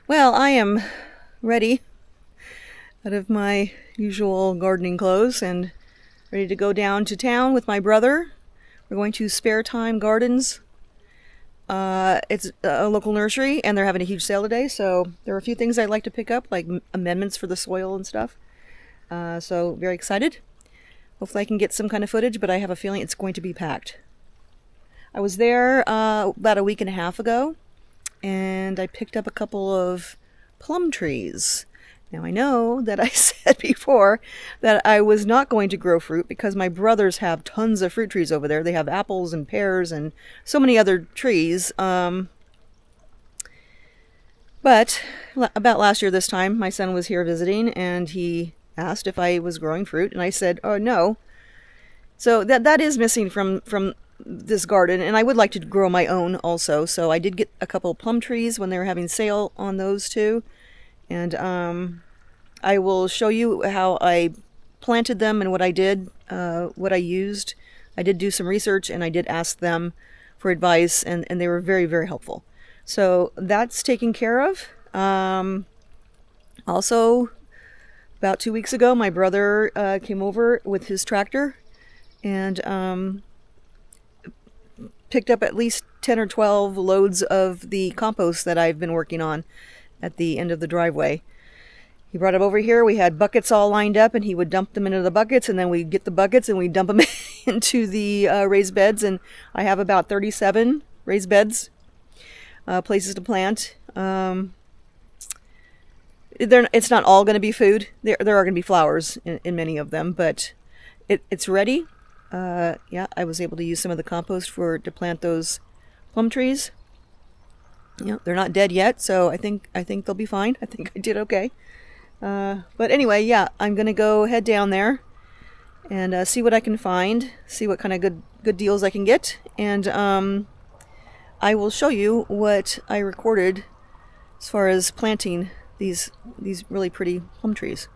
Well, I am ready out of my usual gardening clothes and ready to go down to town with my brother. We're going to Spare Time Gardens. It's a local nursery, and they're having a huge sale today. So there are a few things I'd like to pick up, like amendments for the soil and stuff. So very excited. Hopefully, I can get some kind of footage, but I have a feeling it's going to be packed. I was there about a week and a half ago, and I picked up a couple of plum trees. Now, I know that I said before that I was not going to grow fruit because my brothers have tons of fruit trees over there. They have apples and pears and so many other trees. But about last year this time, my son was here visiting and he asked if I was growing fruit, and I said, "Oh, no." So that is missing from this garden, and I would like to grow my own also. So I did get a couple plum trees when they were having sale on those too. And I will show you how I planted them and what I did, what I used. I did do some research and I did ask them for advice, and they were very, very helpful. So that's taken care of. Also, about 2 weeks ago, my brother came over with his tractor and picked up at least 10 or 12 loads of the compost that I've been working on at the end of the driveway. He brought it over here. We had buckets all lined up, and he would dump them into the buckets, and then we'd get the buckets and we'd dump them into the raised beds. And I have about 37 raised beds, places to plant. It's not all going to be food. There are going to be flowers in many of them, but it's ready. Yeah, I was able to use some of the compost to plant those plum trees. Yeah, they're not dead yet, so I think they'll be fine. I think I did okay. But anyway, yeah, I'm gonna go head down there and see what I can find, see what kind of good deals I can get, and I will show you what I recorded as far as planting these really pretty plum trees.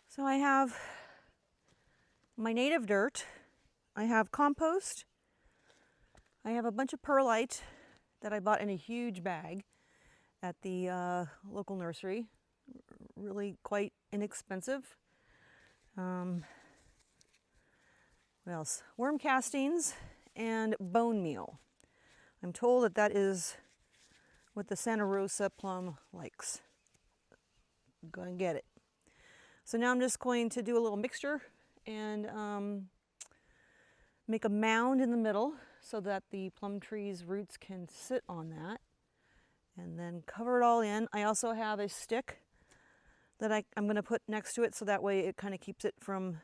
So I have my native dirt, I have compost, I have a bunch of perlite that I bought in a huge bag at the local nursery, really quite inexpensive. What else? Worm castings and bone meal. I'm told that is what the Santa Rosa plum likes. Go and get it. So now I'm just going to do a little mixture and make a mound in the middle so that the plum tree's roots can sit on that, and then cover it all in. I also have a stick that I'm going to put next to it so that way it kind of keeps it from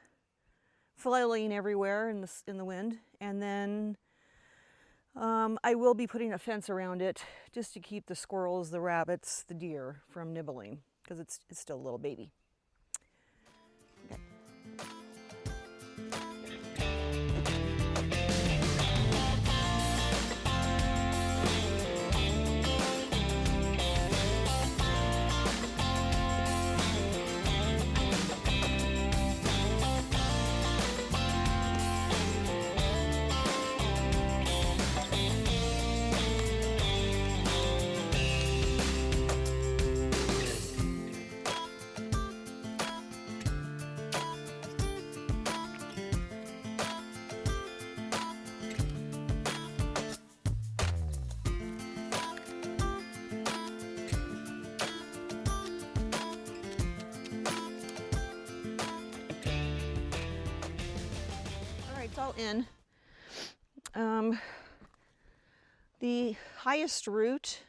flailing everywhere in the wind. And then I will be putting a fence around it just to keep the squirrels, the rabbits, the deer from nibbling, because it's still a little baby. It's all in. The highest root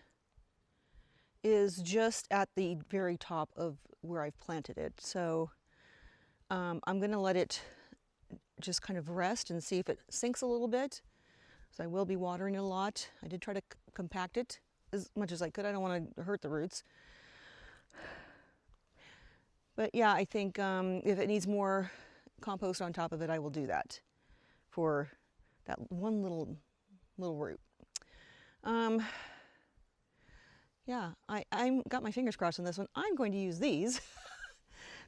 is just at the very top of where I've planted it. So I'm going to let it just kind of rest and see if it sinks a little bit. So I will be watering it a lot. I did try to compact it as much as I could. I don't want to hurt the roots. But yeah, I think if it needs more compost on top of it, I will do that for that one little little root. Yeah, I got my fingers crossed on this one. I'm going to use these.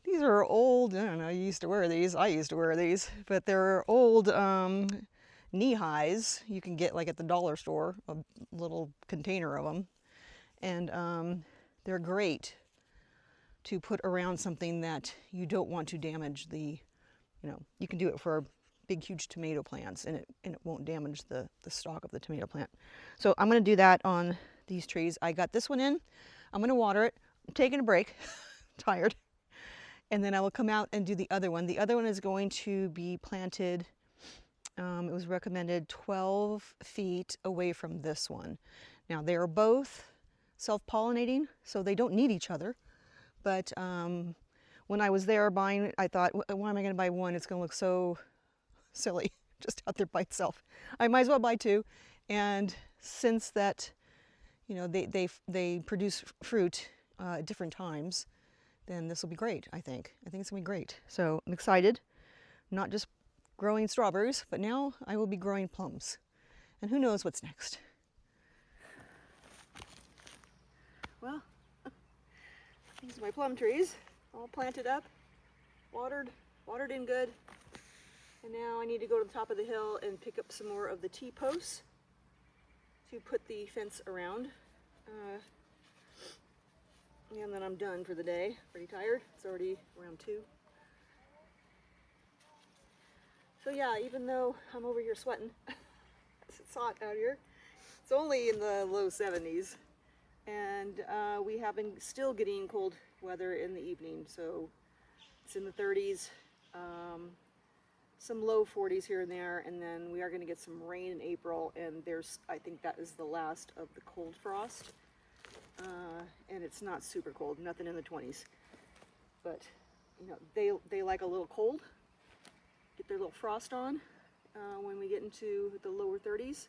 These are old, I don't know, you used to wear these. I used to wear these, but they're old knee highs. You can get like at the dollar store, a little container of them. And they're great to put around something that you don't want to damage the, you can do it for big, huge tomato plants, and it won't damage the stalk of the tomato plant. So I'm going to do that on these trees. I got this one in. I'm going to water it. I'm taking a break. Tired. And then I will come out and do the other one. The other one is going to be planted, it was recommended 12 feet away from this one. Now they are both self-pollinating, so they don't need each other. But when I was there buying, I thought, why am I going to buy one? It's going to look so silly just out there by itself. I might as well buy two. And since that, they produce fruit at different times, then this will be great, I think. I think it's going to be great. So I'm excited, not just growing strawberries, but now I will be growing plums. And who knows what's next. Well, these are my plum trees, all planted up, watered in good. And now I need to go to the top of the hill and pick up some more of the T-posts to put the fence around. And then I'm done for the day. Pretty tired. It's already around 2. So yeah, even though I'm over here sweating, it's hot out here. It's only in the low 70s. And we have been still getting cold weather in the evening. So it's in the 30s, some low 40s here and there. And then we are going to get some rain in April. And I think that is the last of the cold frost. And it's not super cold, nothing in the 20s, but they like a little cold, get their little frost on when we get into the lower 30s,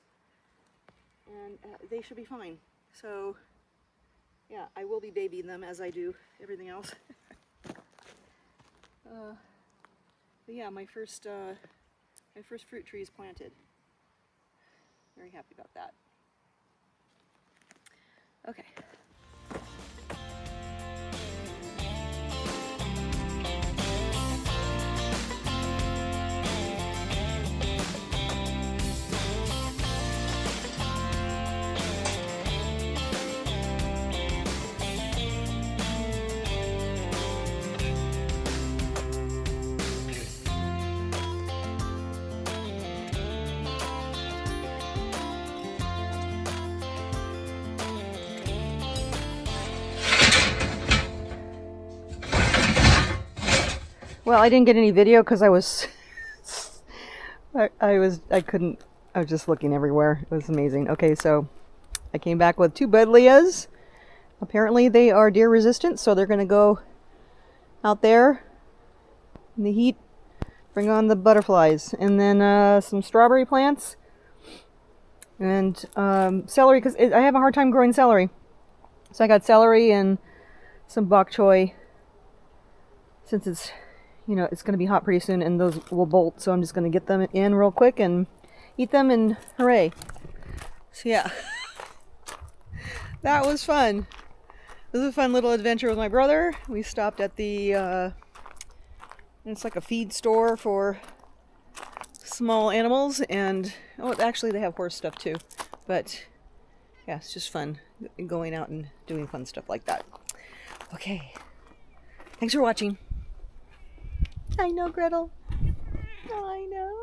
and they should be fine. So yeah, I will be babying them as I do everything else. But yeah, my first fruit tree is planted. Very happy about that. Okay. Well, I didn't get any video because I was just looking everywhere. It was amazing. Okay, so I came back with 2 buddleias. Apparently they are deer resistant, so they're going to go out there in the heat, bring on the butterflies. And then some strawberry plants and celery, because I have a hard time growing celery. So I got celery and some bok choy, since it's it's going to be hot pretty soon, and those will bolt, so I'm just going to get them in real quick and eat them, and hooray. So yeah, that was fun. This was a fun little adventure with my brother. We stopped at the, it's like a feed store for small animals, and, oh, actually they have horse stuff too. But yeah, it's just fun going out and doing fun stuff like that. Okay, thanks for watching. I know, Gretel. I know.